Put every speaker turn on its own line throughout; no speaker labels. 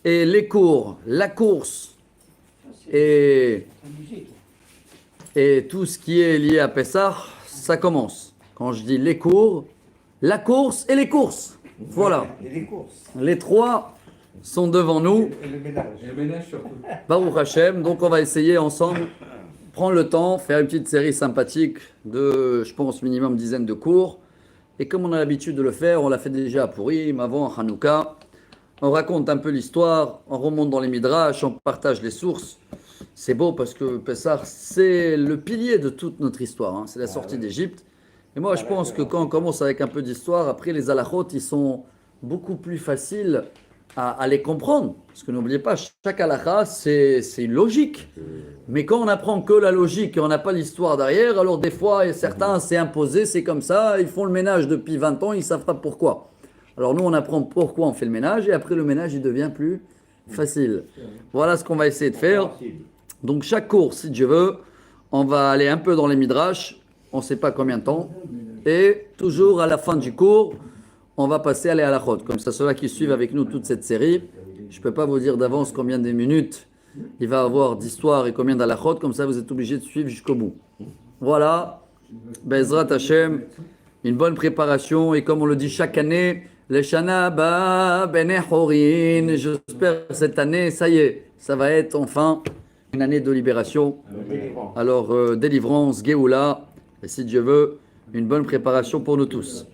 et les cours, la course et, et tout ce qui est lié à Pessah, ça commence. Quand je dis les cours, la course et les courses. Voilà.
Et les courses.
Les trois sont devant nous.
Et le ménage.
Et le ménage surtout.
Baruch Hashem. Donc on va essayer ensemble, prendre le temps, faire une petite série sympathique de, je pense, minimum dizaine de cours. Et comme on a l'habitude de le faire, on l'a fait déjà à Purim, avant à Hanouka. On raconte un peu l'histoire, on remonte dans les midrash, on partage les sources. C'est beau parce que Pessah, c'est le pilier de toute notre histoire. Hein. C'est la sortie d'Égypte. Et moi, je pense que quand on commence avec un peu d'histoire, après les halachot, ils sont beaucoup plus faciles à les comprendre. Parce que n'oubliez pas, chaque halakha, c'est une logique. Mais quand on apprend que la logique et on n'a pas l'histoire derrière, alors des fois, certains, c'est imposé, c'est comme ça, ils font le ménage depuis 20 ans, ils ne savent pas pourquoi. Alors nous, on apprend pourquoi on fait le ménage, et après le ménage, il devient plus facile. Voilà ce qu'on va essayer de faire. Donc chaque cours, si Dieu veut, on va aller un peu dans les midrash, on ne sait pas combien de temps, et toujours à la fin du cours, on va passer à l'halachot. Comme ça, ceux-là qui suivent avec nous toute cette série, je ne peux pas vous dire d'avance combien de minutes il va avoir d'histoire et combien d'halachot, comme ça vous êtes obligés de suivre jusqu'au bout. Voilà, Bezrat Hashem, une bonne préparation, et comme on le dit chaque année, les Shana Ba Bene Horin, j'espère que cette année, ça y est, ça va être enfin une année de libération. Alors, délivrance, Géoula, et si Dieu veut, une bonne préparation pour nous tous.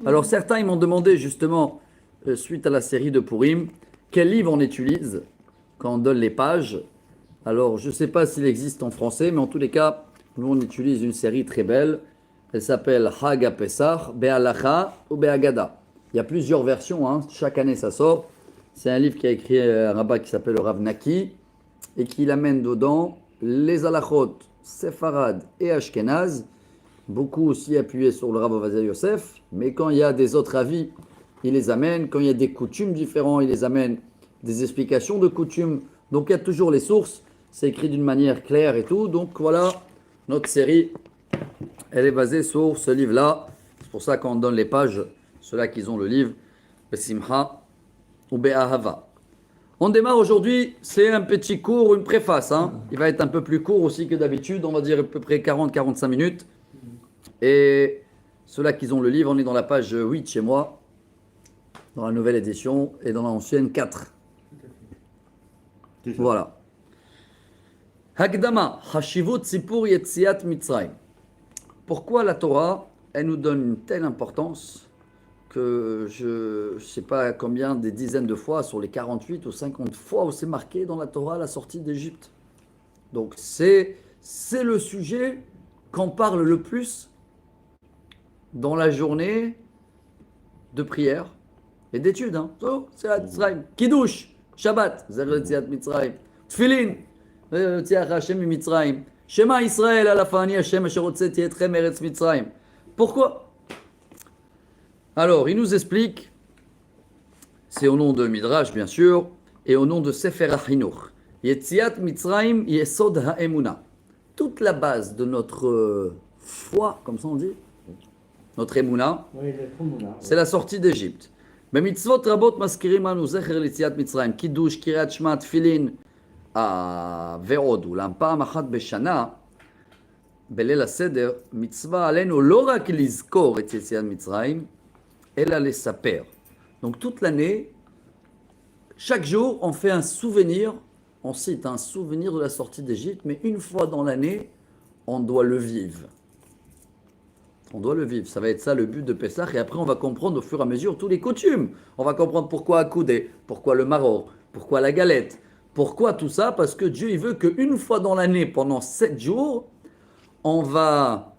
Alors, certains, ils m'ont demandé justement, suite à la série de Purim, quel livre on utilise quand on donne les pages. Alors, je ne sais pas s'il existe en français, mais en tous les cas, nous, on utilise une série très belle. Elle s'appelle Hag Pesach, Be'alacha ou Be'agada. Il y a plusieurs versions, hein. Chaque année ça sort. C'est un livre qui a écrit un rabbin qui s'appelle le Rav Naki et qui amène dedans les halachot, séfarades et ashkénazes, beaucoup aussi appuyés sur le Rav Ovadia Yosef, mais quand il y a des autres avis, il les amène. Quand il y a des coutumes différents, il les amène, des explications de coutumes. Donc il y a toujours les sources, c'est écrit d'une manière claire et tout. Donc voilà, notre série, elle est basée sur ce livre-là. C'est pour ça qu'on donne les pages, ceux-là qui ont le livre, Besimha ou Be'ahava. On démarre aujourd'hui, c'est un petit cours, une préface. Hein. Il va être un peu plus court aussi que d'habitude, on va dire à peu près 40-45 minutes. Et ceux-là qui ont le livre, on est dans la page 8 chez moi, dans la nouvelle édition, et dans l'ancienne 4. Voilà. Hagdama, Hashivut Sipur Yetziat Mitzrayim. Pourquoi la Torah, elle nous donne une telle importance que je ne sais pas combien, des dizaines de fois, sur les 48 ou 50 fois où c'est marqué dans la Torah la sortie d'Égypte. Donc c'est le sujet qu'on parle le plus dans la journée de prière et d'études. Hein. Oh, c'est Mitzrayim. Kiddush, Shabbat, Zerletziat Mitzrayim, Tfilin, Tziach Hashem Mitzrayim, Shema Israël alafani Hashem asher hotzeti etchem eretz Mitzrayim. Pourquoi? Alors, il nous explique, c'est au nom de Midrash bien sûr, et au nom de Sefer HaChinuch. Yetziat Mitzrayim Yesod HaEmuna. Toute la base de notre foi, comme ça on dit, notre Emuna, c'est la sortie d'Égypte. במצוות רבות מזכירים לנו זכר ליציאת מצרים, קידוש, קריאת שמע, תפילין ועוד. אולם פעם אחת בשנה, בליל הסדר, מצווה עלינו לא רק לזכור את יציאת מצרים, אלא לספר. Donc toute l'année, chaque jour, on fait un souvenir, on cite un souvenir de la sortie d'Égypte, mais une fois dans l'année, on doit le vivre. On doit le vivre, ça va être ça le but de Pessah, et après on va comprendre au fur et à mesure tous les coutumes. On va comprendre pourquoi Akoudé, pourquoi le maror, pourquoi la galette, pourquoi tout ça, parce que Dieu il veut qu'une fois dans l'année, pendant 7 jours, on va,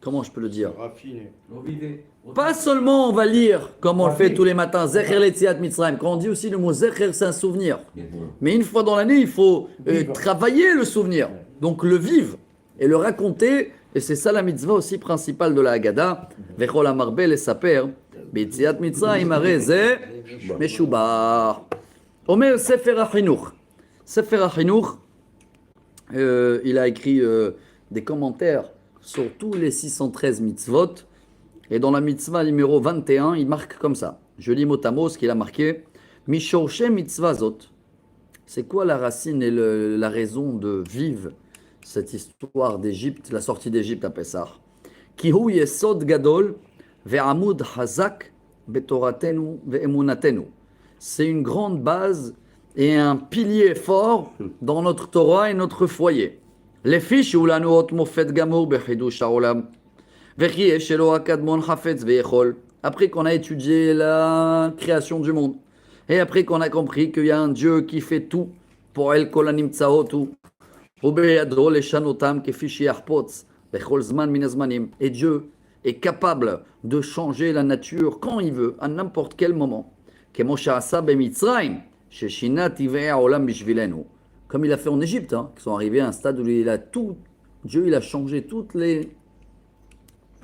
comment je peux le dire,
Raffiner.
pas seulement on va lire, comme on le fait tous les matins, Zecher Letziat Mitzrayim, quand on dit aussi le mot Zecher, c'est un souvenir. Mais une fois dans l'année, il faut travailler le souvenir, donc le vivre et le raconter. Et c'est ça la mitzvah aussi principale de la Haggadah. Vechol amarbe le saper, b'yetziat Mitzrayim arei ze meshubach. Omer Sefer HaChinuch. Sefer HaChinuch, il a écrit des commentaires sur tous les 613 mitzvot. Et dans la mitzvah numéro 21, il marque comme ça. Je lis mot à mot ce qu'il a marqué. Mishorche mitzvah zot. C'est quoi la racine et la raison de vivre cette histoire d'Égypte, la sortie d'Égypte à Pessah? Kihu yesod gadol ve'amud hazak betoratenu ve'emunatenu. C'est une grande base et un pilier fort dans notre Torah et notre foyer. Les fiches où la nuot mofet gamour bechidush haolam vechi eshelo akadmon hafetz ve'echol. Après qu'on a étudié la création du monde, et après qu'on a compris qu'il y a un Dieu qui fait tout, pour El Kolanim Tsaotu, et Dieu est capable de changer la nature quand il veut, à n'importe quel moment. Comme il a fait en Égypte, qui sont arrivés à un stade où il a tout, Dieu il a changé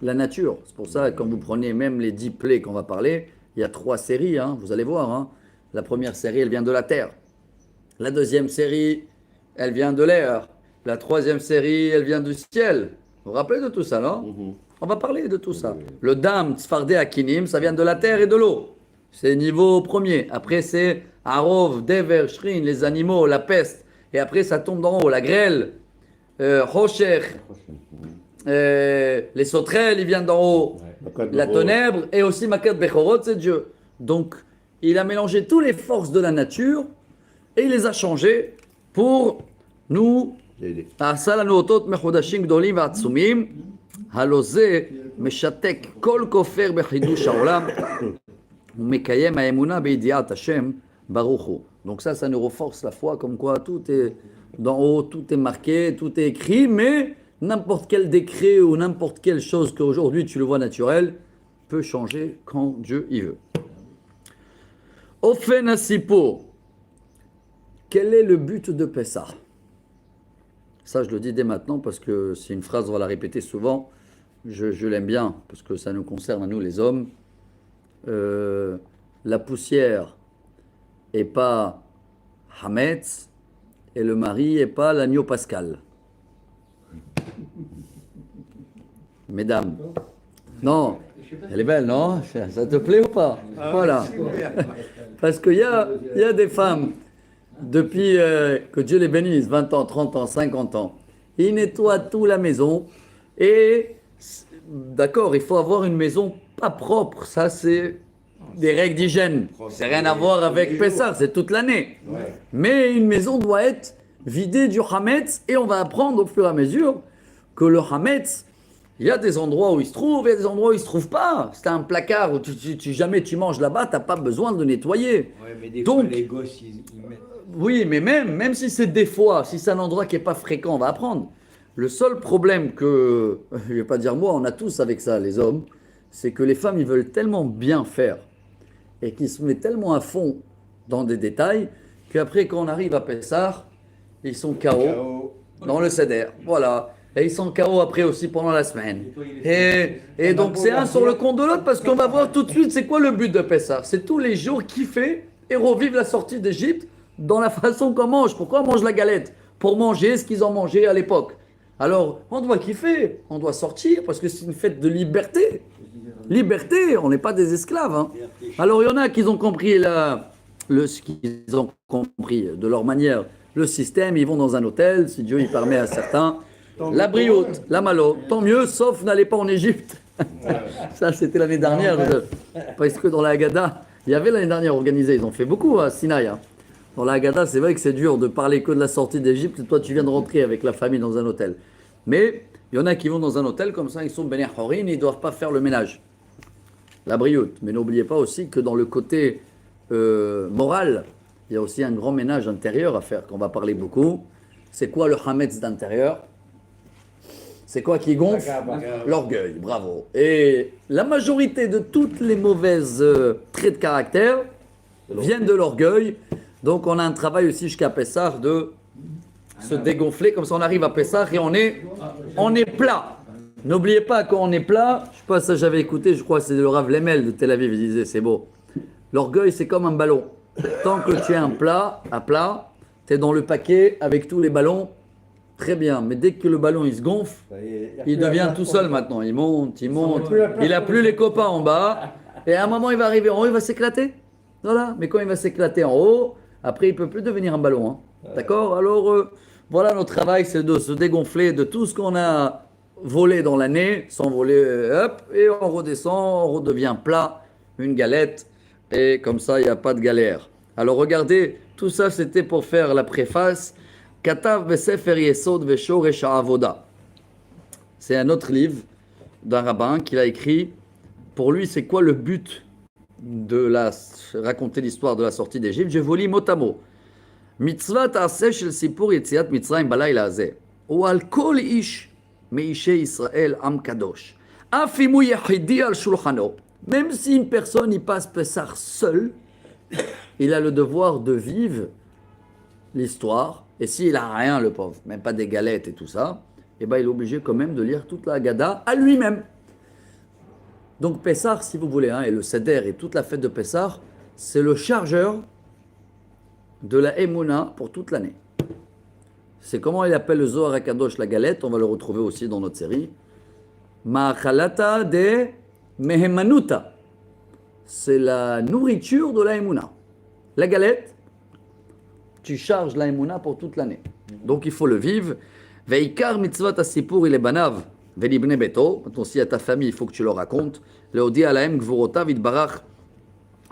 la nature. C'est pour ça, quand vous prenez même les 10 plaies qu'on va parler, il y a 3 séries, vous allez voir. La première série, elle vient de la terre. La deuxième série, elle vient de l'air. La troisième série, elle vient du ciel. Vous vous rappelez de tout ça, non? On va parler de tout ça. Le dam, tzfardé, akinim, ça vient de la terre et de l'eau. C'est niveau premier. Après, c'est arov, dever, shrin, les animaux, la peste. Et après, ça tombe d'en haut, la grêle, rocher, les sauterelles, ils viennent d'en haut. La ténèbre et aussi makat bechorot, c'est Dieu. Donc, il a mélangé toutes les forces de la nature et il les a changées pour nous. עשה לנו אותות מחודשים גדולים ועצומים, הלא זה משתק כל כופר בחידוש העולם ומקיים האמונה בידיעת השם ברוך הוא. Donc ça nous renforce la foi, comme quoi tout est d'en haut, tout est marqué, tout est écrit, mais n'importe quel décret ou n'importe quelle chose qu'aujourd'hui tu le vois naturel peut changer quand Dieu y veut. Ofen asipo, quel est le but de Pessah? Ça, je le dis dès maintenant parce que c'est une phrase, on va la répéter souvent. Je l'aime bien parce que ça nous concerne à nous les hommes. La poussière et pas Hametz et le mari et pas l'agneau pascal. Mesdames, non, elle est belle, non? Ça te plaît ou pas? Voilà. Parce qu'il y a des femmes, depuis que Dieu les bénisse, 20 ans, 30 ans, 50 ans, ils nettoient tout la maison. Et d'accord, il faut avoir une maison pas propre. Ça, c'est des règles d'hygiène. C'est rien à voir avec Pessah, c'est toute l'année. Mais une maison doit être vidée du Hametz. Et on va apprendre au fur et à mesure que le Hametz, il y a des endroits où il se trouve, il y a des endroits où il ne se trouve pas. C'est un placard où jamais tu manges là-bas, tu n'as pas besoin de le nettoyer.
Ouais, mais des fois, les gosses, ils mettent...
Oui, mais même si c'est des fois, si c'est un endroit qui n'est pas fréquent, on va apprendre. Le seul problème que, je ne vais pas dire moi, on a tous avec ça, les hommes, c'est que les femmes, ils veulent tellement bien faire et qu'ils se mettent tellement à fond dans des détails qu'après, quand on arrive à Pessah, ils sont KO dans le Seder. Voilà. Et ils sont KO après aussi pendant la semaine. Et donc, c'est un sur le compte de l'autre parce qu'on va voir tout de suite c'est quoi le but de Pessah. C'est tous les jours kiffer et revivre la sortie d'Égypte dans la façon qu'on mange. Pourquoi on mange la galette? Pour manger ce qu'ils ont mangé à l'époque. Alors, on doit kiffer, on doit sortir parce que c'est une fête de liberté. Liberté, on n'est pas des esclaves. Alors, il y en a qui ont compris ce qu'ils ont compris de leur manière. Le système, ils vont dans un hôtel, si Dieu y permet à certains. La brioute, la malo, tant mieux, sauf n'allez pas en Égypte. Ça, c'était l'année dernière. Parce que dans la Haggadah, il y avait l'année dernière organisé, ils ont fait beaucoup à Sinaï. Dans la Haggadah, c'est vrai que c'est dur de parler que de la sortie d'Égypte. Toi, tu viens de rentrer avec la famille dans un hôtel. Mais il y en a qui vont dans un hôtel comme ça, ils sont Bnei Horin, ils ne doivent pas faire le ménage. La brioute. Mais n'oubliez pas aussi que dans le côté moral, il y a aussi un grand ménage intérieur à faire, qu'on va parler beaucoup. C'est quoi le Hametz d'intérieur? C'est quoi qui gonfle? L'orgueil, bravo. Et la majorité de toutes les mauvaises traits de caractère viennent de l'orgueil. Donc on a un travail aussi jusqu'à Pessah de se dégonfler. Comme ça on arrive à Pessah et on est plat. N'oubliez pas, quand on est plat, je sais pas si j'avais écouté, je crois que c'est le Rav Lemel de Tel Aviv, il disait c'est beau. L'orgueil c'est comme un ballon. Tant que tu es à plat, tu es dans le paquet avec tous les ballons. Très bien, mais dès que le ballon il se gonfle, il devient tout seul maintenant. Il monte. Il n'a plus les copains en bas. Et à un moment, il va arriver en haut, il va s'éclater. Voilà, mais quand il va s'éclater en haut, après il ne peut plus devenir un ballon. Hein. D'accord? Alors, voilà, notre travail, c'est de se dégonfler de tout ce qu'on a volé dans l'année, s'envoler, hop, et on redescend, on redevient plat, une galette, et comme ça, il n'y a pas de galère. Alors, regardez, tout ça, c'était pour faire la préface. Katav Besefer Yesod Veshoresh Avoda. C'est un autre livre d'un rabbin qu'il a écrit. Pour lui, c'est quoi le but de raconter l'histoire de la sortie d'Égypte? Je vous lis mot à mot. מצוות העשה של סיפור יציאת מצרים בלילה הזה, הוא על כל איש מאישי ישראל עם קדוש. אף אם הוא יחידי על שולחנו, même si une personne y passe Pessah seul, il a le devoir de vivre l'histoire, et s'il a rien, le pauvre, même pas des galettes et tout ça, eh ben il est obligé quand même de lire toute la Haggadah à lui-même. Donc Pessah, si vous voulez, hein, et le Seder et toute la fête de Pessah, c'est le chargeur de la Emouna pour toute l'année. C'est comment il appelle le Zohar HaKadosh la galette, on va le retrouver aussi dans notre série. Ma'achalata de Mehemanuta. C'est la nourriture de la Emouna. La galette, tu charges la Emouna pour toute l'année. Donc il faut le vivre. Veikar mitzvot asipur il banav velibne beto. Maintenant, si à ta famille, il faut que tu leur racontes. Leodi alaem gvurotav itbarach.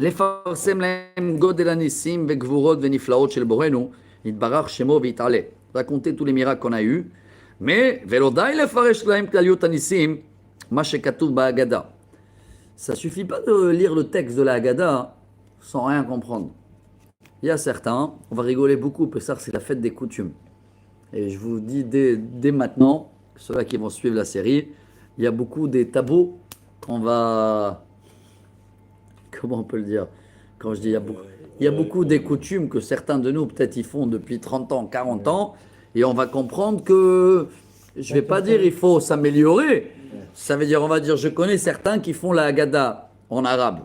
לפרסם להם גודל הניסים וגבורות ונפלאות של בורנו, יתברך שמו ויתעלה. raconter tous les miracles qu'on a eu, mais ולא די לפרש להם כלליות הניסים, מה שכתוב בהגדה. Ça suffit pas de lire le texte de la Haggadah sans rien comprendre. Il y a certains, on va rigoler beaucoup, parce que ça c'est la fête des coutumes. Et je vous dis dès maintenant, ceux-là qui vont suivre la série, il y a beaucoup des tabous qu'on va... Comment on peut le dire? Quand je dis il y a beaucoup des coutumes que certains de nous, peut-être, ils font depuis 30 ans, 40 ans, et on va comprendre que, je ne vais pas dire il faut s'améliorer, ça veut dire, on va dire, je connais certains qui font la Haggadah en arabe.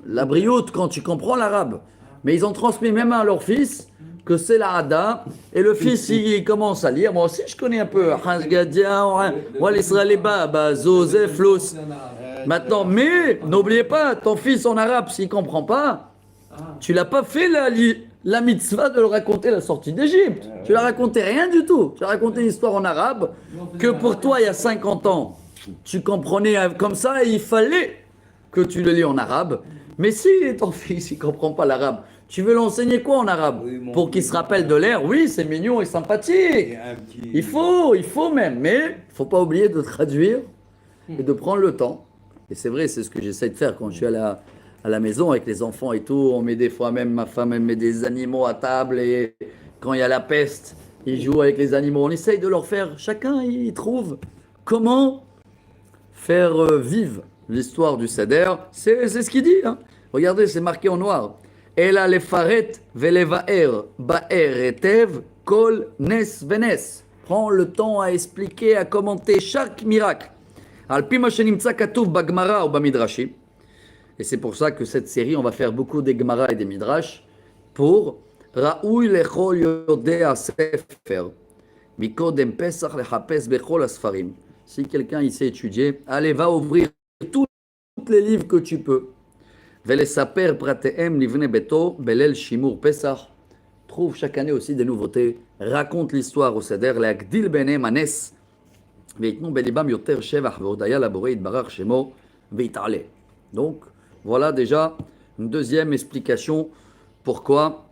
La brioute, quand tu comprends l'arabe, mais ils ont transmis même à leur fils que c'est la Hada, et le fils, il commence à lire. Moi aussi, je connais un peu. Maintenant, mais n'oubliez pas, ton fils en arabe, s'il ne comprend pas, tu l'as pas fait la mitzvah de le raconter la sortie d'Égypte. Tu l'as raconté rien du tout. Tu as raconté l'histoire en arabe que pour toi, il y a 50 ans, tu comprenais comme ça et il fallait que tu le lis en arabe. Mais si ton fils, il ne comprend pas l'arabe, tu veux l'enseigner quoi en arabe? Pour qu'il se rappelle de l'air? Oui, c'est mignon et sympathique. Il faut même. Mais il ne faut pas oublier de traduire et de prendre le temps. Et c'est vrai, c'est ce que j'essaie de faire quand je suis à la maison avec les enfants et tout. On met des fois même, ma femme, elle met des animaux à table. Et quand il y a la peste, ils jouent avec les animaux. On essaye de leur faire, chacun, il trouve comment faire vivre l'histoire du Seder. C'est ce qu'il dit. Hein. Regardez, c'est marqué en noir. Ela lefaret velevaer baer etev kol nes venes. Prends le temps à expliquer, à commenter chaque miracle. Al pi ma shenimtsa katuv bagmara ou bamidrashim. Et c'est pour ça que cette série, on va faire beaucoup des Gemara et des Midrash pour Raoui lechol yodea sefer mikodem pesach lechapes bechol asfarim. Si quelqu'un il sait étudier, allez, va ouvrir tous les livres que tu peux. Velesaper prateem livne beto belel shimur pesach. Trouve chaque année aussi des nouveautés. Raconte l'histoire au Seder. Leagdil benem anes. Veitnu belibam yoter shevach veodaya laborei itbarach shemo veitale. Donc, voilà déjà une deuxième explication pourquoi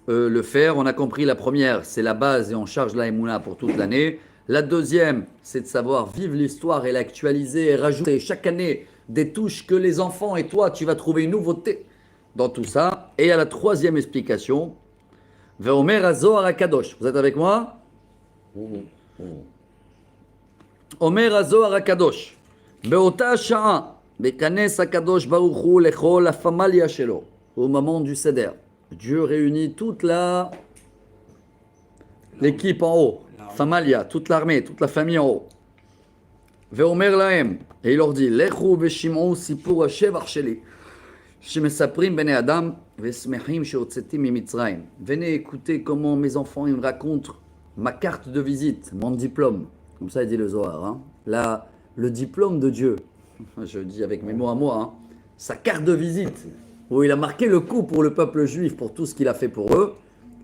le faire. On a compris la première, c'est la base et on charge la Emouna pour toute l'année. La deuxième, c'est de savoir vivre l'histoire et l'actualiser et rajouter chaque année des touches que les enfants et toi, tu vas trouver une nouveauté dans tout ça. Et à la troisième explication, Veomer Azohar HaKadosh. Vous êtes avec moi? Omer Azohar HaKadosh. Be'ota sha'a. Bekanes HaKadosh Baruch Hu lechol afamalia shelo. Au moment du Seder, Dieu réunit toute l'équipe en haut, Famalia, toute l'armée, toute la famille en haut. Veomer lahem, et il leur dit, Lechu veshim'u sipur hashevach sheli, shemesaprim bnei adam vesmechim shehotzeti mimitzrayim. Venez écouter comment mes enfants ils me racontent ma carte de visite, mon diplôme. Comme ça il dit le Zohar. Hein. Là, le diplôme de Dieu. Je dis avec mes mots à moi, hein, sa carte de visite. où il a marqué le coup pour le peuple juif, pour tout ce qu'il a fait pour eux,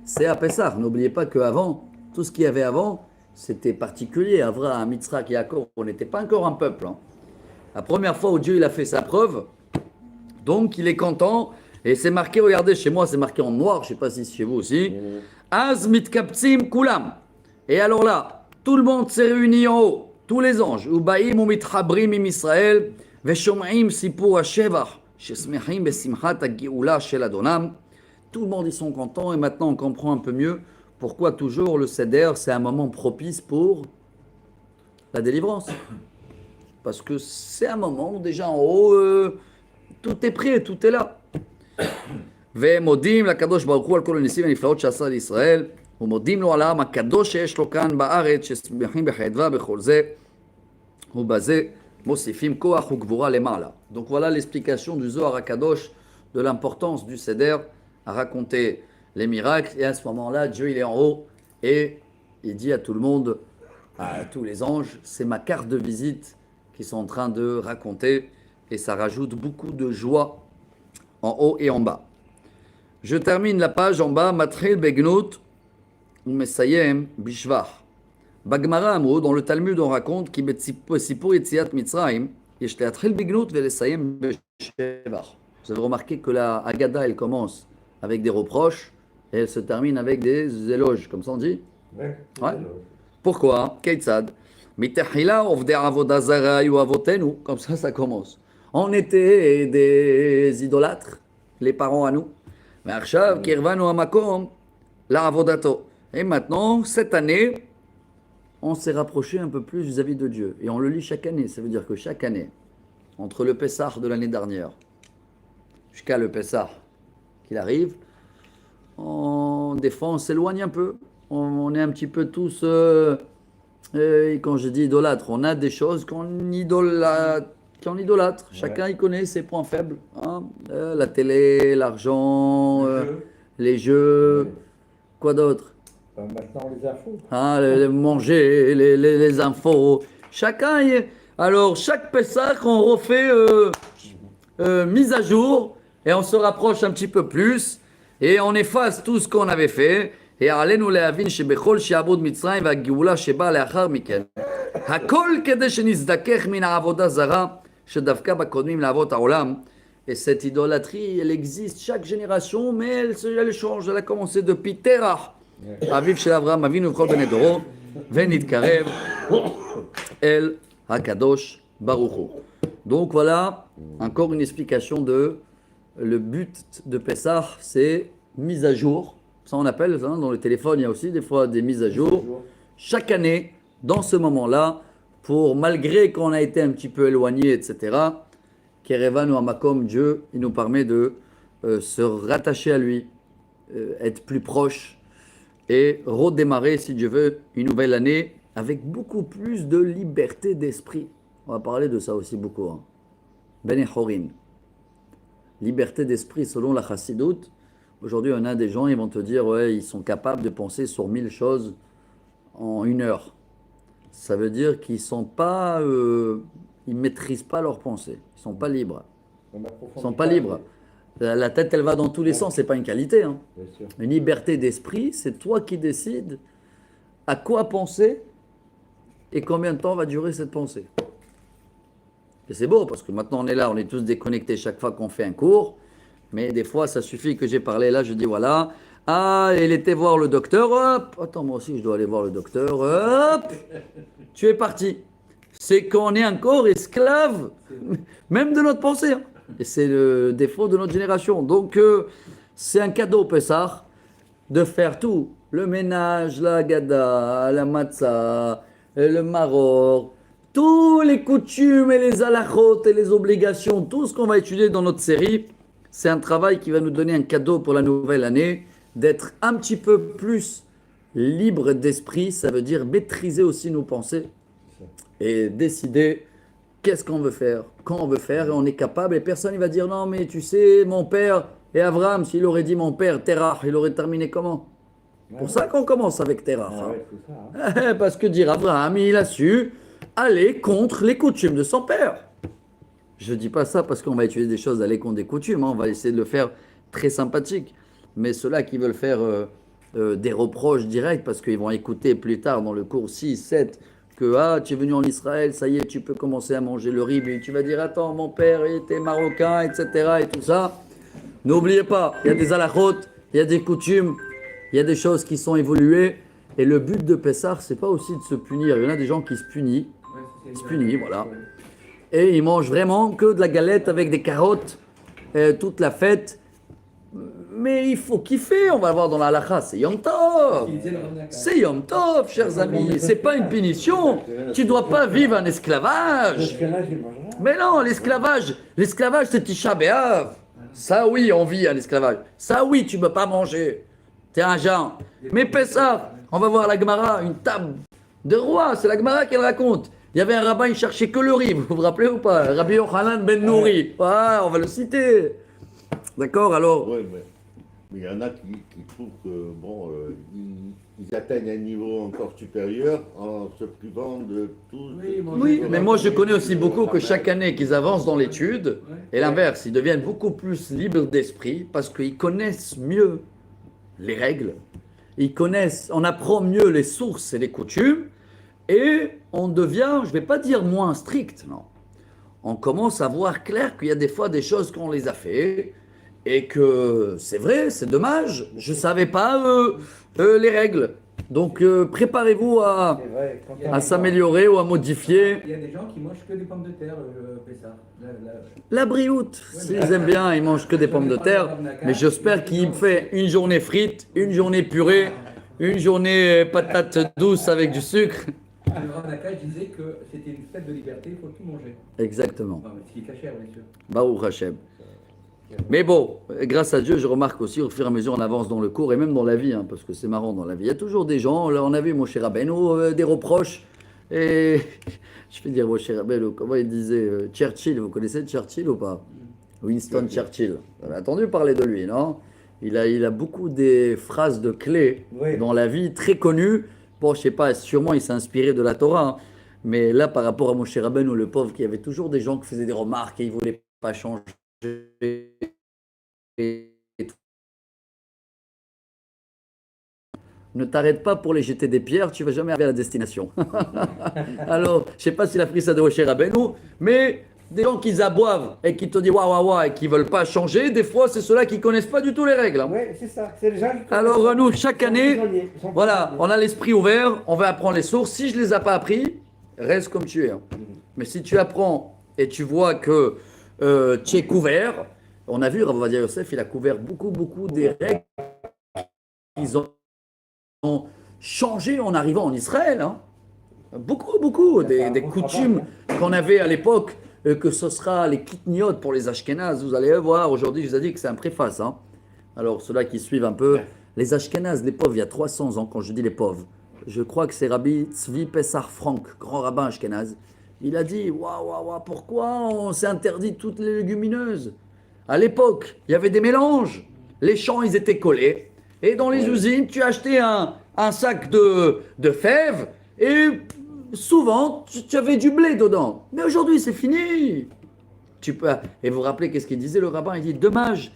c'est à Pessah. N'oubliez pas qu'avant, tout ce qu'il y avait avant, c'était particulier. Avraham, Yitzhak, Yaakov, on n'était pas encore un peuple. Hein. La première fois où Dieu il a fait sa preuve, donc il est content, et c'est marqué, regardez, chez moi c'est marqué en noir, je ne sais pas si c'est chez vous aussi. Az mitkaptsim kulam. Et alors là, tout le monde s'est réuni en haut, tous les anges. Ubaim ou mitchabrim im Israël, veshom'im sipur hashevach, shesmechim besimchat hageoula shel Adonam. Tout le monde, ils sont contents, et maintenant on comprend un peu mieux pourquoi toujours le Seder, c'est un moment propice pour la délivrance. Parce que c'est un moment où déjà en haut, tout est prêt, tout est là. ומודים לקדוש ברוך הוא על כל הניסים והנפלאות שעשה לישראל, ומודים לו על העם הקדוש שיש לו כאן בארץ, ששמחים בחדווה בכל זה, ובזה מוסיפים כוח וגבורה למעלה. Donc voilà l'explication du Zohar HaKadosh de l'importance du Seder à raconter les miracles. Et à ce moment-là, Dieu il est en haut et il dit à tout le monde, à tous les anges, c'est ma carte de visite qu'ils sont en train de raconter, et ça rajoute beaucoup de joie en haut et en bas. Je termine la page en bas, Matril Begnut ou Mesayem Bishvach. Bagmara Amo, dans le Talmud, on raconte qui Sipur Yetziat Mitzrayim, Yesh Leatril Begnut Velesayem Bishvach. Vous avez remarqué que la Haggadah, elle commence avec des reproches et elle se termine avec des éloges, comme ça on dit. Ouais. Pourquoi? Keitzad. Mitechila Ovde Avodah Zara Yu Avotenu, comme ça commence. On était des idolâtres, les parents à nous. Mais Arshav Kirvanu Amakom la Avodato. Et maintenant, cette année, on s'est rapproché un peu plus vis-à-vis de Dieu. Et on le lit chaque année. Ça veut dire que chaque année, entre le Pessah de l'année dernière jusqu'à le Pessah qu'il arrive, des fois on s'éloigne un peu. On est un petit peu tous, quand je dis idolâtre, on a des choses qu'on idolâtre. Chacun il connaît ses points faibles. Hein. La télé, l'argent, les jeux. Ouais. Quoi d'autre?
Maintenant les infos.
Hein, manger, les infos. Chacun Alors chaque Pessah on refait mise à jour et on se rapproche un petit peu plus et on efface tout ce qu'on avait fait. Et עלינו להבין שבכל שעבוד מצרים והגאולה שבאה לאחר מכן, הכל כדי שנזדכך מן העבודה זרה שדווקא בקודמים לאבות העולם. Et cette idolâtrie, elle existe chaque génération, mais elle change. Elle a commencé depuis Terach, אביו של אברהם אבינו וכל בני דורו, ונתקרב אל הקדוש ברוך הוא. Donc voilà, encore une explication de le but de Pessah, c'est mise à jour. Ça on appelle, hein, dans le téléphone, il y a aussi des fois des mises à jour. Chaque année, dans ce moment-là, pour malgré qu'on a été un petit peu éloigné, etc., Kerevan ou Amakom, Dieu, il nous permet de se rattacher à lui, être plus proche et redémarrer, si Dieu veut, une nouvelle année avec beaucoup plus de liberté d'esprit. On va parler de ça aussi beaucoup. Hein. Ben Horin. Liberté d'esprit selon la Chassidoute. Aujourd'hui, on a des gens, ils vont te dire, ouais, ils sont capables de penser sur 1000 choses en 1 heure. Ça veut dire qu'ils sont pas, ils maîtrisent pas leurs pensées. Ils sont pas libres. Ils sont pas libres. La tête, elle va dans tous les sens. C'est pas une qualité. Hein. Une liberté d'esprit, c'est toi qui décides à quoi penser et combien de temps va durer cette pensée. Et c'est beau parce que maintenant on est là, on est tous déconnectés chaque fois qu'on fait un cours. Mais des fois, ça suffit que j'ai parlé là, je dis voilà. Ah, il était voir le docteur, hop. Attends, moi aussi, je dois aller voir le docteur, hop. Tu es parti. C'est qu'on est encore esclave, même de notre pensée. Hein. Et c'est le défaut de notre génération. Donc, c'est un cadeau, Pessah, de faire tout. Le ménage, la gada, la matzah, le maror, tous les coutumes et les halachot et les obligations, tout ce qu'on va étudier dans notre série. C'est un travail qui va nous donner un cadeau pour la nouvelle année, d'être un petit peu plus libre d'esprit, ça veut dire maîtriser aussi nos pensées et décider qu'est-ce qu'on veut faire, quand on veut faire, et on est capable, et personne ne va dire non mais tu sais, mon père, et Abraham, s'il aurait dit mon père, Terach, il aurait terminé comment? Pour ça qu'on commence avec Terach. Hein. Parce que dire Abraham, il a su aller contre les coutumes de son père. Je ne dis pas ça parce qu'on va étudier des choses à l'école des coutumes, hein. On va essayer de le faire très sympathique. Mais ceux-là qui veulent faire des reproches directs parce qu'ils vont écouter plus tard dans le cours 6, 7 que ah, tu es venu en Israël, ça y est, tu peux commencer à manger le riz. Et tu vas dire attends, mon père il était marocain, etc. et tout ça. N'oubliez pas, il y a des halachot, il y a des coutumes, il y a des choses qui sont évoluées. Et le but de Pessah, c'est pas aussi de se punir. Il y en a des gens qui se punissent. Voilà. Et ils mangent vraiment que de la galette avec des carottes toute la fête. Mais il faut kiffer, on va le voir dans la halakha, c'est Yom Tov. C'est Yom Tov, chers amis. C'est pas une punition. Tu dois pas vivre un esclavage. Mais non, l'esclavage, c'est Tisha B'Av. Ça oui, on vit un esclavage. Ça oui, tu peux pas manger. T'es un genre. Mais Pessah, on va voir la Gemara, une table de roi. C'est la Gemara qu'elle raconte. Il y avait un rabbin, il cherchait que le riz. Vous vous rappelez ou pas? Rabbi Yochanan ben Nouri. Ah, on va le citer. D'accord, alors.
Ouais, mais il y en a qui trouvent que, bon, ils atteignent un niveau encore supérieur en se privant de tout.
Oui, mais moi je connais aussi beaucoup que chaque année qu'ils avancent dans l'étude, et l'inverse, ils deviennent beaucoup plus libres d'esprit parce qu'ils connaissent mieux les règles, on apprend mieux les sources et les coutumes, et on devient, je ne vais pas dire moins strict, non. On commence à voir clair qu'il y a des fois des choses qu'on les a fait, et que c'est vrai, c'est dommage, je ne savais pas les règles. Donc préparez-vous à s'améliorer ou à modifier.
Il y a des gens qui mangent que des pommes de terre, Pessah.
La brioute, s'ils aiment bien, ils mangent que des pommes de terre. Mais j'espère qu'il fait une journée frite, une journée purée, une journée patate douce avec du sucre.
Le Rav Naka disait que c'était une fête de liberté, il faut tout manger.
Exactement.
Non, mais ce qui est caché, bien sûr.
Baruch Hashem. Mais bon, grâce à Dieu, je remarque aussi au fur et à mesure on avance dans le cours et même dans la vie, hein, parce que c'est marrant dans la vie. Il y a toujours des gens, là on a vu mon cher Rabbeinu, des reproches. Et je vais dire mon cher Rabbeinu, comment il disait Churchill, vous connaissez Churchill ou pas? Winston Churchill. Vous avez entendu parler de lui, non? Il a beaucoup des phrases de clés dans la vie très connues. Bon, je sais pas, sûrement il s'est inspiré de la Torah. Hein, mais là, par rapport à mon cher Rabbeinu, le pauvre, qu'il y avait toujours des gens qui faisaient des remarques et ils ne voulaient pas changer. Ne t'arrête pas pour les jeter des pierres, tu vas jamais arriver à la destination. Alors, je sais pas s'il a pris ça de Moshe Rabbeinu, mais des gens qui aboivent et qui te disent waouh waouh waouh et qui veulent pas changer, des fois c'est ceux-là qui connaissent pas du tout les règles. Hein.
Oui, c'est ça. C'est les gens qui
alors nous, chaque année, voilà, on a l'esprit ouvert, on va apprendre les sources. Si je les ai pas appris, reste comme tu es. Hein. Mais si tu apprends et tu vois que tu es couvert, on a vu, Rav Ovadia Yosef, il a couvert beaucoup des règles qu'ils ont changé en arrivant en Israël. Hein. Beaucoup des coutumes qu'on avait à l'époque, que ce sera les kitniot pour les Ashkénazes. Vous allez voir, aujourd'hui, je vous ai dit que c'est un préface. Hein. Alors, ceux-là qui suivent un peu, les Ashkénazes, les pauvres, il y a 300 ans, quand je dis les pauvres, je crois que c'est Rabbi Tzvi Pessar Frank, grand rabbin Ashkénaze. Il a dit, waouh, pourquoi on s'est interdit toutes les légumineuses? À l'époque, il y avait des mélanges. Les champs, ils étaient collés. Et dans les usines, tu achetais un sac de fèves et souvent, tu avais du blé dedans. Mais aujourd'hui, c'est fini. Et vous vous rappelez qu'est-ce qu'il disait le rabbin? Il dit, dommage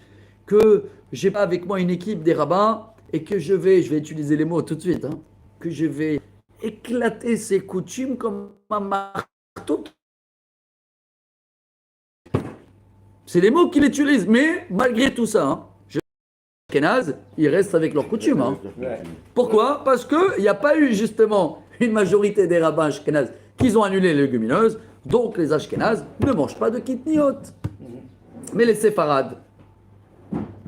que j'ai pas avec moi une équipe des rabbins et que je vais utiliser les mots tout de suite, hein, que je vais éclater ces coutumes comme un marteau. C'est les mots qu'il utilise, mais malgré tout ça, hein, Ashkénazes, ils restent avec leurs coutumes. Hein. Pourquoi? Parce qu'il n'y a pas eu justement une majorité des rabbins Ashkénazes qui ont annulé les légumineuses, donc les Ashkénazes ne mangent pas de kitniot. Mais les séfarades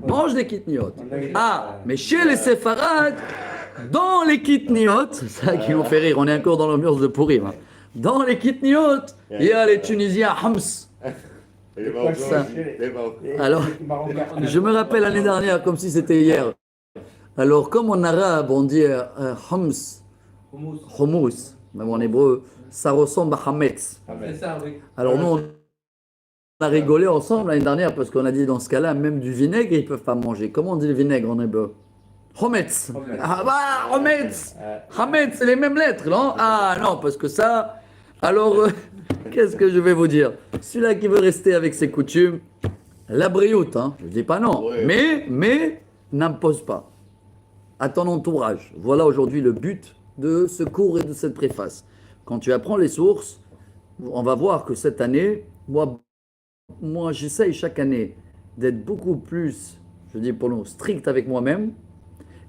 mangent des kitniot. Ah, mais chez les séfarades, dans les kitniot, c'est ça qui nous fait rire, on est encore dans l'ambiance de Pourim. Hein. Dans les kitniot, il y a les Tunisiens Hams. Alors, je me rappelle l'année dernière comme si c'était hier. Alors, comme en arabe, on dit hummus, même en hébreu, ça ressemble à hametz. Alors, nous, on a rigolé ensemble l'année dernière parce qu'on a dit dans ce cas-là, même du vinaigre, ils ne peuvent pas manger. Comment on dit le vinaigre en hébreu? Hometz. Ah bah, hometz. Hametz, c'est les mêmes lettres, non? Ah non, parce que ça. Alors, qu'est-ce que je vais vous dire? Celui-là qui veut rester avec ses coutumes, la brioute, hein, je dis pas non,
Ouais.
mais n'impose pas à ton entourage. Voilà aujourd'hui le but de ce cours et de cette préface. Quand tu apprends les sources, on va voir que cette année, moi j'essaye chaque année d'être beaucoup plus, je dis pour nous, strict avec moi-même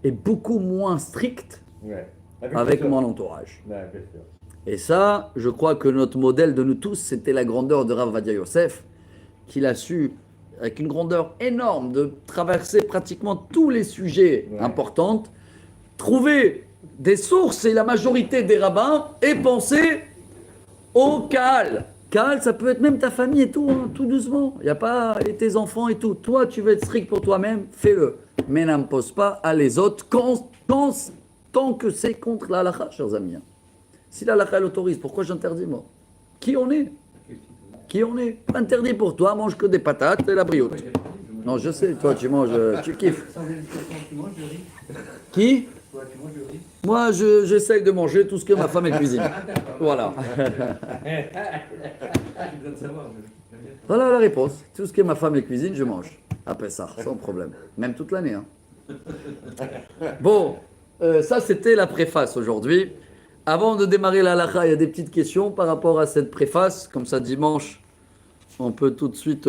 et beaucoup moins strict
Ouais.
avec
les
mon
autres.
entourage.
Ouais, bien sûr.
Et ça, je crois que notre modèle de nous tous, c'était la grandeur de Rav Vadia Yosef, qu'il a su, avec une grandeur énorme, de traverser pratiquement tous les sujets
Ouais.
importants, trouver des sources et la majorité des rabbins et penser au Kaal. Kaal, ça peut être même ta famille et tout, hein, tout doucement. Il n'y a pas et tes enfants et tout. Toi, tu veux être strict pour toi-même, fais-le. Mais n'impose pas à les autres tant que c'est contre la halakha, chers amis. Si la halakha l'autorise, pourquoi j'interdis moi? Qui on est? Qui on est? Interdit pour toi, mange que des patates et la brioche. Non, je sais, toi tu manges, tu kiffes.
Sans hésitation, tu manges le riz.
Qui?
Toi, tu manges le riz.
Moi, j'essaye de manger tout ce que ma femme elle cuisine. Voilà.
Je dois le savoir.
Voilà la réponse. Tout ce que ma femme elle cuisine, je mange. Après ça, sans problème. Même toute l'année. Hein. Bon, ça c'était la préface aujourd'hui. Avant de démarrer la halakha, il y a des petites questions par rapport à cette préface. Comme ça, dimanche, on peut tout de suite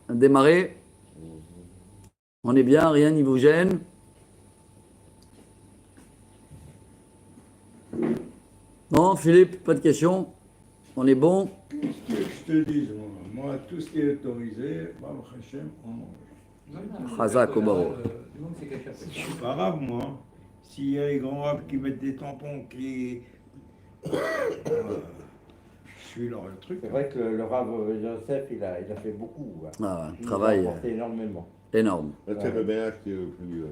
démarrer. On est bien, rien n'y vous gêne. Non, Philippe, pas de questions. On est bon.
Qu'est-ce que je te dis, moi, tout ce qui est autorisé, Baruch Hashem, on mange.
Chazak au barreau.
Du monde s'est caché après.
Je suis pas arabe, moi. S'il y a les grands arabes qui mettent des tampons, qui. Je suis leur truc.
C'est vrai que le Rav Joseph, il a fait beaucoup. Hein.
Ah,
Il nous a
travail
apporté énormément.
énorme.
C'est le ménage qui est le plus.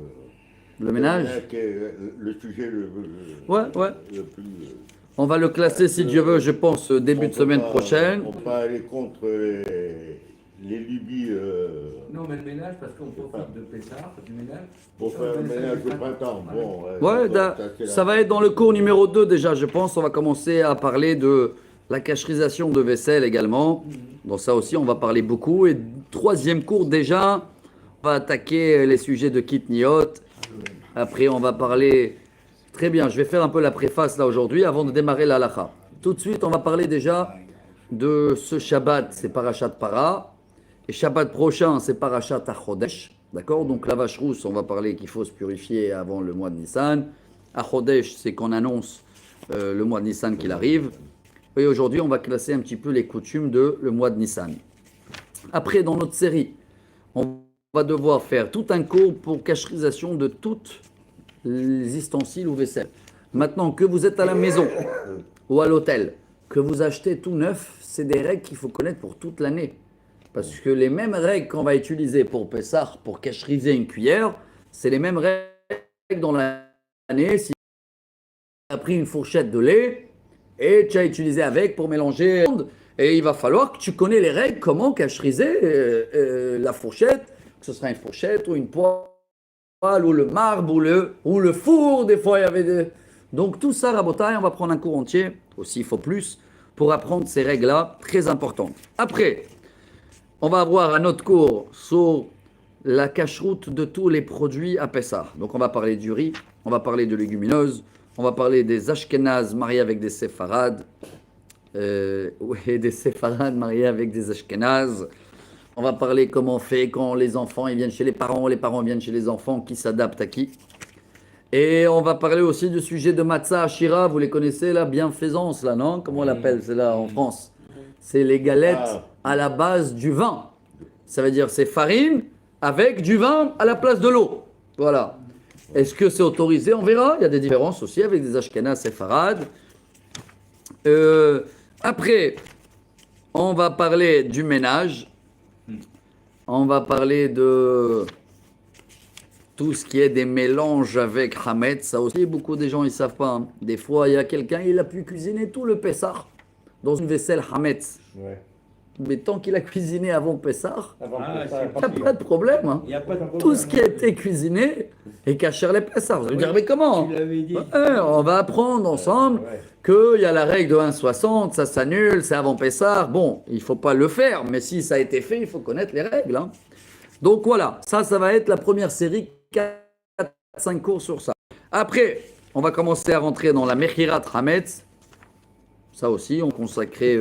Le ménage,
qui est le sujet
Ouais.
le plus.
on va le classer si Dieu veut, je pense, début de semaine prochaine.
On peut aller contre les lubies
Non, mais le ménage, parce qu'on profite de Pessah, du ménage.
pour faire le ménage du printemps. Bon,
Ouais, ça va être dans le cours numéro 2 déjà, je pense. On va commencer à parler de la cacherisation de vaisselle également. Dans ça aussi, on va parler beaucoup. Et troisième cours déjà, on va attaquer les sujets de Kitniot. Après, on va parler... Très bien, je vais faire un peu la préface là aujourd'hui avant de démarrer la halakha. Tout de suite, on va parler déjà de ce Shabbat, c'est Parashat Para. Et Shabbat prochain, c'est Parashat Achodesh. D'accord? Donc la vache rousse, on va parler qu'il faut se purifier avant le mois de Nissan. Achodesh, c'est qu'on annonce le mois de Nissan qu'il arrive. Et aujourd'hui, on va classer un petit peu les coutumes de le mois de Nissan. Après, dans notre série, on va devoir faire tout un cours pour cacherisation de toutes les ustensiles ou vaisselle. Maintenant que vous êtes à la maison ou à l'hôtel, que vous achetez tout neuf, c'est des règles qu'il faut connaître pour toute l'année. Parce que les mêmes règles qu'on va utiliser pour Pessah, pour cacheriser une cuillère, c'est les mêmes règles dans l'année. Si tu as pris une fourchette de lait et tu as utilisé avec pour mélanger, et il va falloir que tu connais les règles, comment cacheriser la fourchette, que ce sera une fourchette ou une poêle, ou le marbre, ou le four, des fois il y avait des... Donc tout ça, Rabotai, on va prendre un cours entier, aussi il faut plus, pour apprendre ces règles-là, très importantes. Après, on va avoir un autre cours sur la cacheroute de tous les produits à Pessah. Donc on va parler du riz, on va parler de légumineuses, on va parler des Ashkénazes mariés avec des Séfarades, des Séfarades mariés avec des Ashkénazes. On va parler comment on fait quand les enfants ils viennent chez les parents viennent chez les enfants, qui s'adaptent à qui. Et on va parler aussi du sujet de Matzah Ashira, vous les connaissez, la bienfaisance, là, non? Comment on l'appelle, c'est là en France? C'est les galettes à la base du vin. Ça veut dire c'est farine avec du vin à la place de l'eau. Voilà. Est-ce que c'est autorisé? On verra. Il y a des différences aussi avec des Ashkénazes séfarades. Après, on va parler du ménage. On va parler de tout ce qui est des mélanges avec Hametz. Ça aussi, beaucoup de gens, ils ne savent pas. Hein. Des fois, il y a quelqu'un, il a pu cuisiner tout le Pessah dans une vaisselle Hametz.
Ouais.
Mais tant qu'il a cuisiné avant Pessah,
Avant
Ah,
que
c'est
ça,
il n'y a pas de problème. Hein.
Il n'y a pas de
Tout ce qui a été cuisiné et Kacher les Pessah. Vous allez me dire, mais comment?
Tu l'avais dit.
Ouais, on va apprendre ensemble
Ouais.
qu'il y a la règle de 1,60, ça s'annule, c'est avant Pessah. Bon, il ne faut pas le faire, mais si ça a été fait, il faut connaître les règles. Hein. Donc voilà, ça va être la première série, 4-5 cours sur ça. Après, on va commencer à rentrer dans la Mechirat Hametz. Ça aussi, on consacrait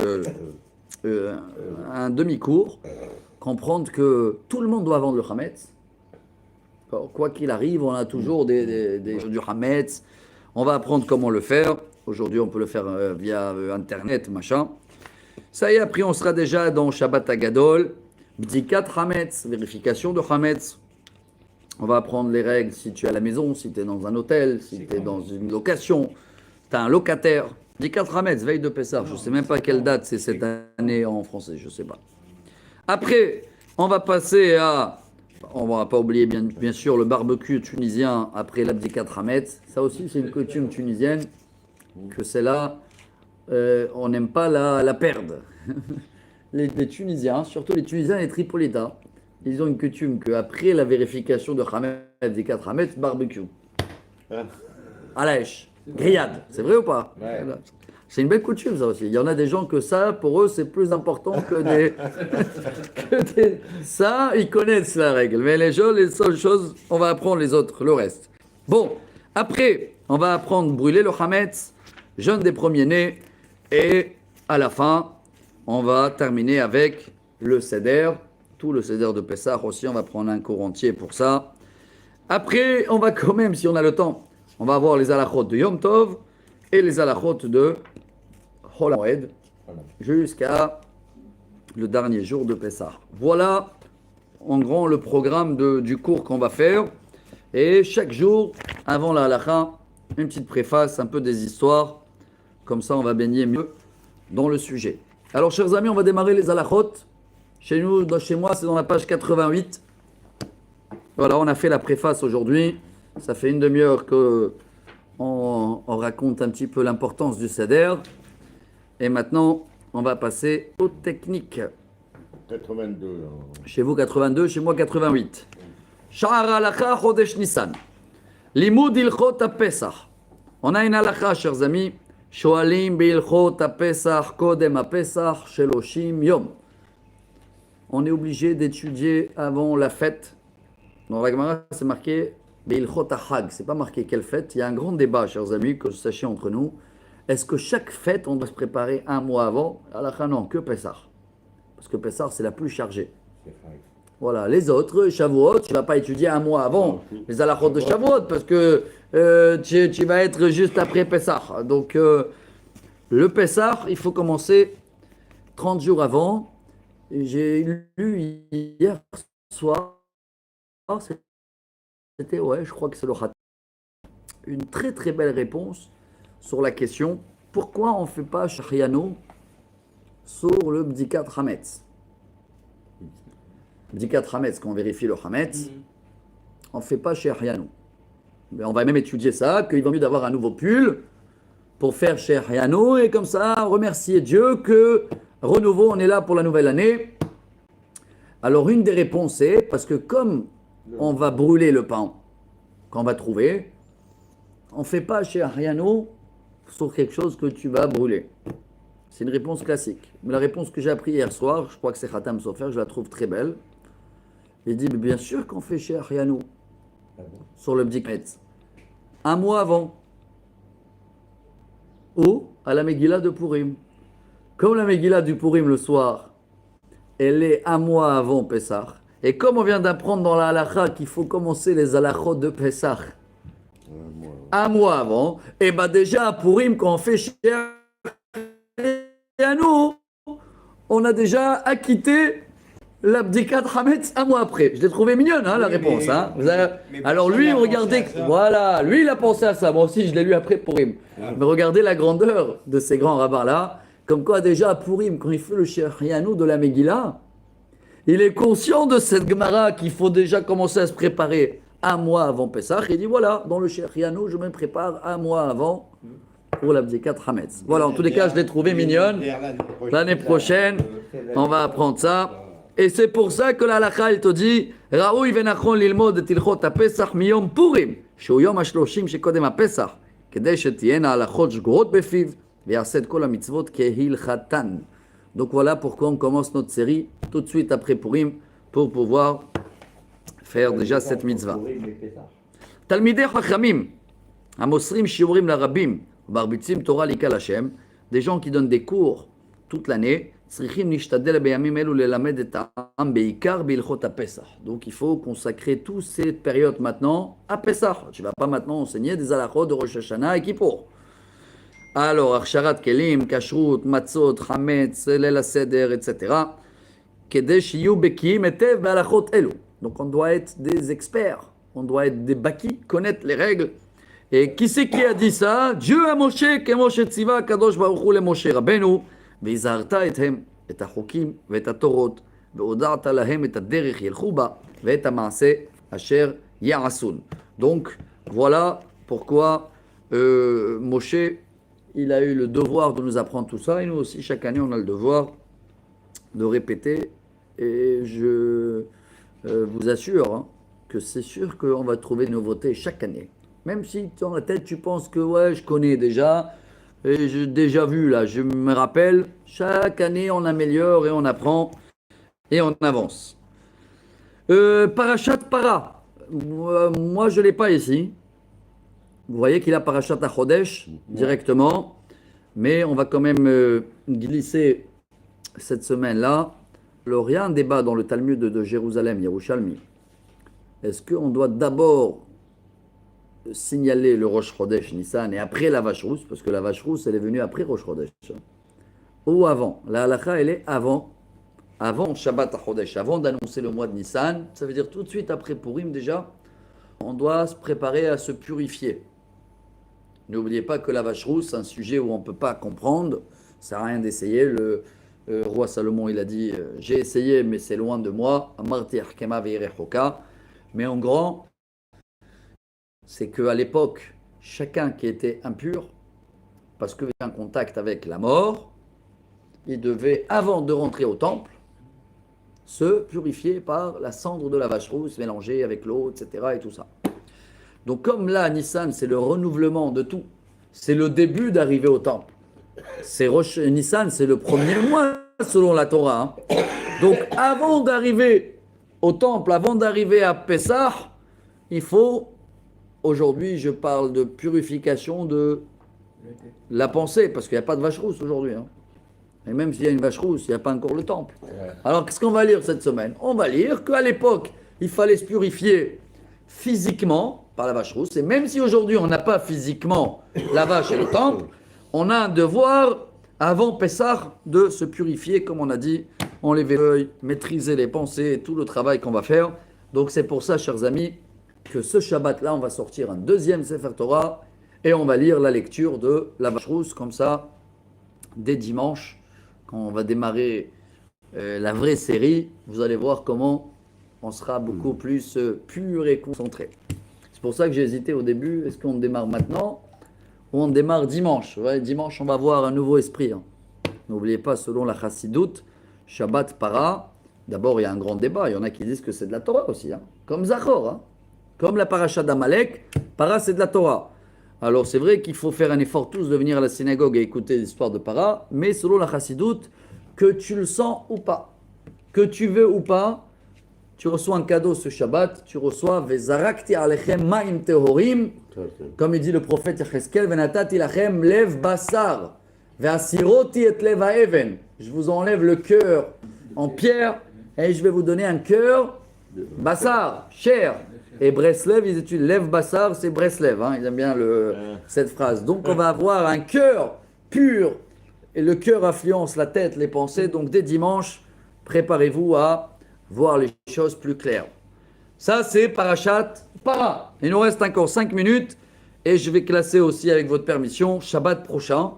un demi-cours. Comprendre que tout le monde doit vendre le Hametz. Quoi qu'il arrive, on a toujours des du Hametz. On va apprendre comment le faire. Aujourd'hui, on peut le faire via Internet, machin. Ça y est, après, on sera déjà dans Shabbat Agadol. Bdikat Hametz, vérification de Hametz. On va apprendre les règles si tu es à la maison, si tu es dans un hôtel, si tu es dans une location, tu as un locataire. Bdikat Hametz, veille de Pessah. Je ne sais même pas quelle date c'est cette année en français, je ne sais pas. Après, on va passer à... On ne va pas oublier bien sûr le barbecue tunisien après l'Abdikat Hametz. Ça aussi, c'est une coutume tunisienne que c'est là, on n'aime pas la perdre. Les Tunisiens, surtout les Tunisiens et les Tripolitains, ils ont une coutume qu'après la vérification de Hametz, Abdikat Hametz, barbecue. Alaïch, grillade, c'est vrai ou pas?
Ouais.
C'est une belle coutume ça aussi. Il y en a des gens que ça, pour eux, c'est plus important que des... Ça, ils connaissent la règle. Mais les seules choses, on va apprendre les autres, le reste. Bon, après, on va apprendre brûler le Hametz, jeûne des premiers-nés, et à la fin, on va terminer avec le Seder, tout le Seder de Pessah aussi, on va prendre un cours entier pour ça. Après, on va quand même, si on a le temps, on va avoir les halachot de Yom Tov et les halachot de Chol HaMoed jusqu'à le dernier jour de Pessah. Voilà en grand le programme du cours qu'on va faire. Et chaque jour, avant la halacha, une petite préface, un peu des histoires. Comme ça, on va baigner mieux dans le sujet. Alors, chers amis, on va démarrer les halachot. Chez moi, c'est dans la page 88. Voilà, on a fait la préface aujourd'hui. Ça fait une demi-heure qu'on raconte un petit peu l'importance du Seder. Et maintenant, on va passer aux techniques.
82.
Chez vous, 82, chez moi, 88. Sha'ar halacha chodesh Nissan. Limud ilchot ha-Pesach. On a une halacha, chers amis. Shoalim be'ilchot ha-Pesach kodem ha-Pesach sheloshim yom. On est obligé d'étudier avant la fête. Dans la Gemara, c'est marqué be'ilchot ha-Hag. C'est pas marqué quelle fête. Il y a un grand débat, chers amis, que vous sachiez entre nous. Est-ce que chaque fête, on doit se préparer un mois avant? Halacha, non, que Pessah. Parce que Pessah, c'est la plus chargée. Voilà, les autres, Shavuot, tu ne vas pas étudier un mois avant les halachot de Shavuot, parce que tu vas être juste après Pessah. Donc, le Pessah, il faut commencer 30 jours avant. Et j'ai lu hier soir, c'était, ouais, je crois que c'est le Khat, une très très belle réponse sur la question pourquoi on ne fait pas Shahriano sur le Bdikat Hametz. Bdikat Hametz, quand on vérifie le Hametz, on ne fait pas Shahriano. Mais on va même étudier ça, qu'il vaut mieux d'avoir un nouveau pull pour faire Shahriano et comme ça remercier Dieu que renouveau, on est là pour la nouvelle année. Alors une des réponses est parce que comme on va brûler le pain qu'on va trouver, on ne fait pas Shahriano sur quelque chose que tu vas brûler. C'est une réponse classique. Mais la réponse que j'ai apprise hier soir, je crois que c'est Khatam Sofer, je la trouve très belle. Il dit, mais bien sûr qu'on fait chez Ariano sur le Bdikat. Un mois avant. Ou à la Megillah de Purim. Comme la Megillah du Purim le soir, elle est un mois avant Pessah. Et comme on vient d'apprendre dans la halakha qu'il faut commencer les halachot de Pessah un mois avant, et bien déjà à Purim, quand on fait chez Ariano, on a déjà acquitté l'Abdikat Hametz un mois après. Je l'ai trouvé mignonne, hein, la réponse.
Mais,
hein.
mais
Alors lui, regardez, voilà, lui il a pensé à ça. Moi aussi, je l'ai lu après Purim. Mais regardez la grandeur de ces grands rabbins-là. Comme quoi, déjà à Purim, quand il fait le Shehrianou de la Megillah, il est conscient de cette Gemara qu'il faut déjà commencer à se préparer un mois avant Pessah. Il dit voilà, dans le Shehrianou, je me prépare un mois avant pour l'Abdikat Hametz. Voilà, en tous les cas, je l'ai trouvé mignonne. L'année prochaine, on va apprendre ça. Et c'est pour ça que la halakha, elle te dit, ראוי ונכון ללמוד את הלכות הפסח מיום פורים, שהוא יום ה-30 שקודם הפסח, כדי שתהיינה הלכות שגורות בפיו, ויעשה את כל המצוות כהלכתן. Donc voilà pourquoi on commence notre série tout de suite après Purim, pour pouvoir faire déjà cette mitzvah. תלמידי חכמים, המוסרים שיעורים לרבים, ומרביצים תורה לקהל השם, des gens qui donnent des cours toute l'année, צריכים להשתדל בימים אלו ללמד את העם בעיקר בהלכות הפסח. Donc il faut consacrer toute cette période maintenant à Pessah. Tu ne vas pas maintenant enseigner des halachot de Rosh Hashanah et Kippour. Alors, הכשרת כלים, כשרות, מצות, חמץ, ליל הסדר, etc. כדי שיהיו בקיאים היטב בהלכות אלו. Donc on doit être des experts, on doit être des bakis, connaître les règles. Et qui c'est qui a dit ça? Dieu à Moshe, כמשה ציווה הקדוש ברוך הוא למשה רבנו, והזהרת אתהם, את החוקים ואת התורות, והודעת להם את הדרך ילכו בה, ואת המעשה אשר יעשון. Donc, voilà pourquoi Moshe, il a eu le devoir de nous apprendre tout ça, et nous aussi, chaque année, on a le devoir de répéter. Et je vous assure que c'est sûr qu'on va trouver une nouveauté chaque année. Même si dans la tête, tu penses que ouais, je connais déjà, et j'ai déjà vu là, je me rappelle, chaque année, on améliore et on apprend et on avance. Parashat Para, moi, je ne l'ai pas ici. Vous voyez qu'il a Parashat HaChodesh directement, mais on va quand même glisser cette semaine-là. Alors, il y a un débat dans le Talmud de Jérusalem, Yerushalmi. Est-ce qu'on doit d'abord signaler le Rosh Chodesh Nissan et après la vache rousse, parce que la vache rousse, elle est venue après Rosh Chodesh, ou avant? La halakha, elle est avant Shabbat HaChodesh, avant d'annoncer le mois de Nissan. Ça veut dire tout de suite après Purim déjà, on doit se préparer à se purifier. N'oubliez pas que la vache rousse, c'est un sujet où on ne peut pas comprendre, ça sert à rien d'essayer. Le roi Salomon, il a dit, j'ai essayé, mais c'est loin de moi. Mais en grand, c'est qu'à l'époque, chacun qui était impur, parce qu'il avait un contact avec la mort, il devait, avant de rentrer au temple, se purifier par la cendre de la vache rousse mélangée avec l'eau, etc. et tout ça. Donc comme là, Nissan, c'est le renouvellement de tout. C'est le début d'arriver au temple. Nissan, c'est le premier mois selon la Torah. Donc avant d'arriver au temple, avant d'arriver à Pessah, il faut, aujourd'hui je parle de purification de la pensée, parce qu'il n'y a pas de vache rousse aujourd'hui. Et même s'il y a une vache rousse, il n'y a pas encore le temple. Alors qu'est-ce qu'on va lire cette semaine? On va lire qu'à l'époque, il fallait se purifier physiquement par la vache rousse. Et même si aujourd'hui on n'a pas physiquement la vache et le temple, on a un devoir avant Pessah de se purifier, comme on a dit, enlever l'œil, maîtriser les pensées et tout le travail qu'on va faire. Donc c'est pour ça, chers amis, que ce Shabbat-là, on va sortir un deuxième Sefer Torah et on va lire la lecture de la vache rousse, comme ça, dès dimanche, quand on va démarrer la vraie série, vous allez voir comment on sera beaucoup plus pur et concentré. C'est pour ça que j'ai hésité au début, est-ce qu'on démarre maintenant ou on démarre dimanche? Ouais, dimanche, on va voir un nouveau esprit. N'oubliez pas, selon la Chassidoute, Shabbat Para, d'abord il y a un grand débat, il y en a qui disent que c'est de la Torah aussi, comme Zachor, comme la Paracha d'Amalek, Para c'est de la Torah. Alors c'est vrai qu'il faut faire un effort tous de venir à la synagogue et écouter l'histoire de Para, mais selon la Chassidoute, que tu le sens ou pas, que tu veux ou pas, tu reçois un cadeau ce Shabbat, tu reçois Vezarakti alechem ma'im tehorim, comme il dit le prophète Yecheskel, Venatati lachem lev basar, ve'asiroti et lev ha'even. Je vous enlève le cœur en pierre et je vais vous donner un cœur basar, chair. Et Breslev, ils étudient lev basar, c'est Breslev, ils aiment bien cette phrase. Donc on va avoir un cœur pur et le cœur influence la tête, les pensées. Donc dès dimanche, préparez-vous à voir les choses plus claires. Ça, c'est Parashat Para. Il nous reste encore 5 minutes et je vais classer aussi, avec votre permission, Shabbat prochain.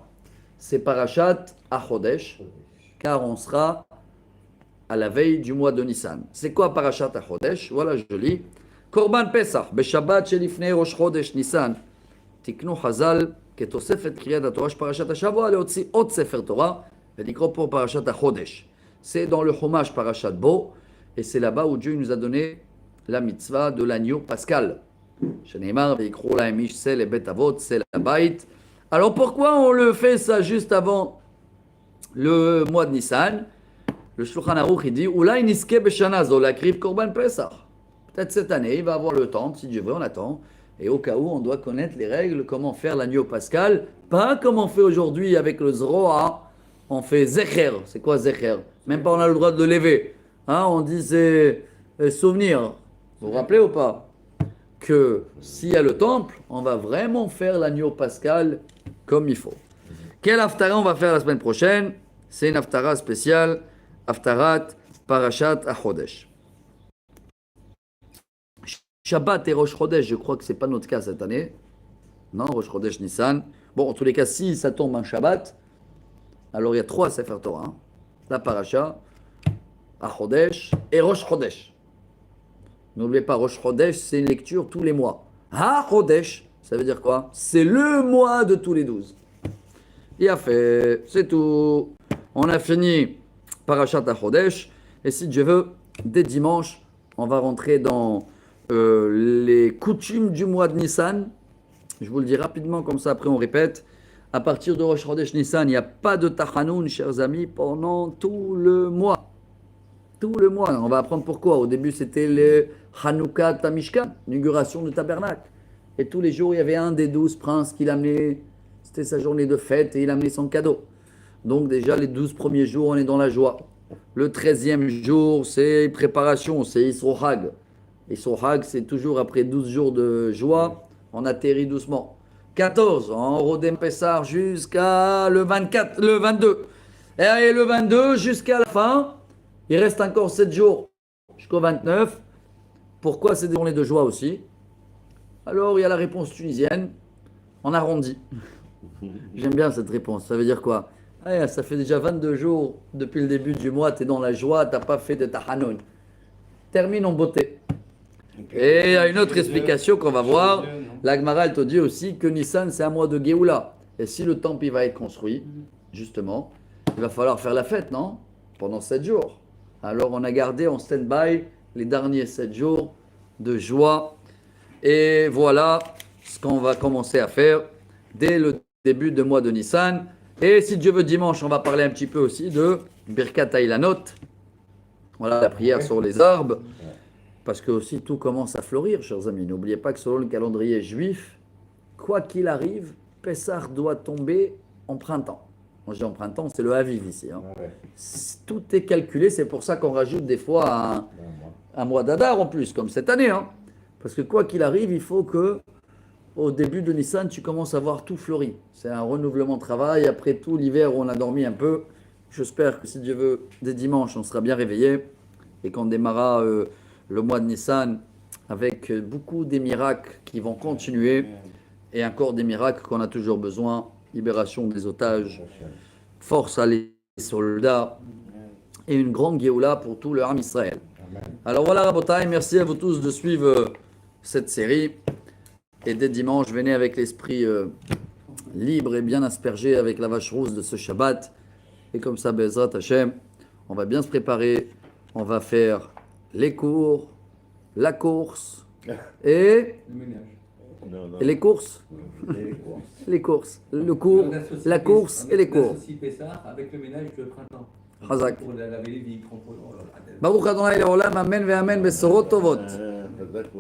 C'est Parashat HaChodesh, car on sera à la veille du mois de Nissan. C'est quoi Parashat HaChodesh? Voilà, je lis. Korban Pesach, Beshabbat Shelifnei Rosh Chodesh Nissan, Tiknu Chazal, כתוספת קריאת התורה של פרשת השבוע להוציא עוד ספר תורה ולקרוא פה פרשת החודש. C'est dans le Chumash Parashat Bo, et c'est là-bas où Dieu nous a donné la mitzvah de l'agneau pascal. Sheneimar veikro lahem ish sel et bet avot sel habayit. Alors pourquoi on le fait ça juste avant le mois de Nissan? Le Shulchan Aruch il dit Oulai niske beshana zo lakriv korban Pesach. Peut-être cette année il va avoir le temps, si Dieu veut, on attend. Et au cas où on doit connaître les règles, comment faire l'agneau pascal, pas comme on fait aujourd'hui avec le Zroa, on fait Zecher. C'est quoi Zecher? Même pas on a le droit de le lever. Hein, on dit c'est souvenir. Vous vous rappelez ou pas? Que s'il y a le temple, on va vraiment faire l'agneau pascal comme il faut. Quel haftara on va faire la semaine prochaine? C'est une haftara spéciale, haftarat parashat achodesh. Shabbat et Rosh Chodesh, je crois que c'est pas notre cas cette année. Non, Rosh Chodesh Nissan. Bon, en tous les cas, si ça tombe un Shabbat, alors il y a 3 Sefer Torah. Hein. La parasha, Achodesh et Rosh Chodesh. N'oubliez pas, Rosh Chodesh, c'est une lecture tous les mois. Ha-Chodesh, ça veut dire quoi? C'est le mois de tous les 12. Il a fait, c'est tout. On a fini Parashat HaChodesh. Et si Dieu veut, dès dimanche, on va rentrer dans les coutumes du mois de Nissan. Je vous le dis rapidement, comme ça, après on répète. À partir de Rosh Chodesh Nissan, il n'y a pas de Tachanoun, chers amis, pendant tout le mois. Tout le mois. On va apprendre pourquoi. Au début, c'était le Hanouka Tamishkan, l'inauguration du tabernacle. Et tous les jours, il y avait un des 12 princes qui l'amenait. C'était sa journée de fête et il amenait son cadeau. Donc déjà, les 12 premiers jours, on est dans la joie. Le 13e jour, c'est préparation, c'est Isrohag. Isrohag, c'est toujours après 12 jours de joie, on atterrit doucement. 14, on Rodem Pessar jusqu'à le 24, le 22. Et le 22 jusqu'à la fin, il reste encore 7 jours jusqu'au 29. Pourquoi c'est des journées de joie aussi? Alors, il y a la réponse tunisienne, on arrondit. J'aime bien cette réponse, ça veut dire quoi? Ah, ça fait déjà 22 jours depuis le début du mois, tu es dans la joie, tu n'as pas fait de tahanoun. Termine en beauté. Et il y a une autre explication qu'on va voir. La Gemara, elle te dit aussi que Nissan, c'est un mois de Géoula. Et si le temple il va être construit, justement, il va falloir faire la fête, non? Pendant 7 jours. Alors on a gardé en stand-by les derniers 7 jours de joie. Et voilà ce qu'on va commencer à faire dès le début du mois de Nissan. Et si Dieu veut, dimanche, on va parler un petit peu aussi de Birkat Hailanot. Voilà, la prière sur les arbres. Parce que aussi tout commence à fleurir, chers amis. N'oubliez pas que selon le calendrier juif, quoi qu'il arrive, Pessah doit tomber en printemps. Quand je dis en printemps, c'est le Haviv ici. Hein. Tout est calculé, c'est pour ça qu'on rajoute des fois un mois d'Adar en plus, comme cette année. Hein. Parce que quoi qu'il arrive, il faut que au début de Nissan, tu commences à voir tout fleuri. C'est un renouvellement de travail. Après tout l'hiver où on a dormi un peu, j'espère que si Dieu veut, dès dimanche, on sera bien réveillé et qu'on démarrera le mois de Nissan avec beaucoup des miracles qui vont continuer et encore des miracles qu'on a toujours besoin. Libération des otages, force à les soldats et une grande Géoula pour tout le Ham Israël. Alors voilà, Rabotai, merci à vous tous de suivre cette série. Et dès dimanche, venez avec l'esprit libre et bien aspergé avec la vache rousse de ce Shabbat. Et comme ça, Bezrat Hashem, on va bien se préparer. On va faire les cours, la course et,
Le ménage.
et les courses. Les courses, le cours, la course et les cours.
On associe Pessah avec le ménage du printemps.
Hazak.
Pour laver les vitres.
Baruch Adonai Leolam, Amen ve Amen, Besorot Tovot.
D'accord.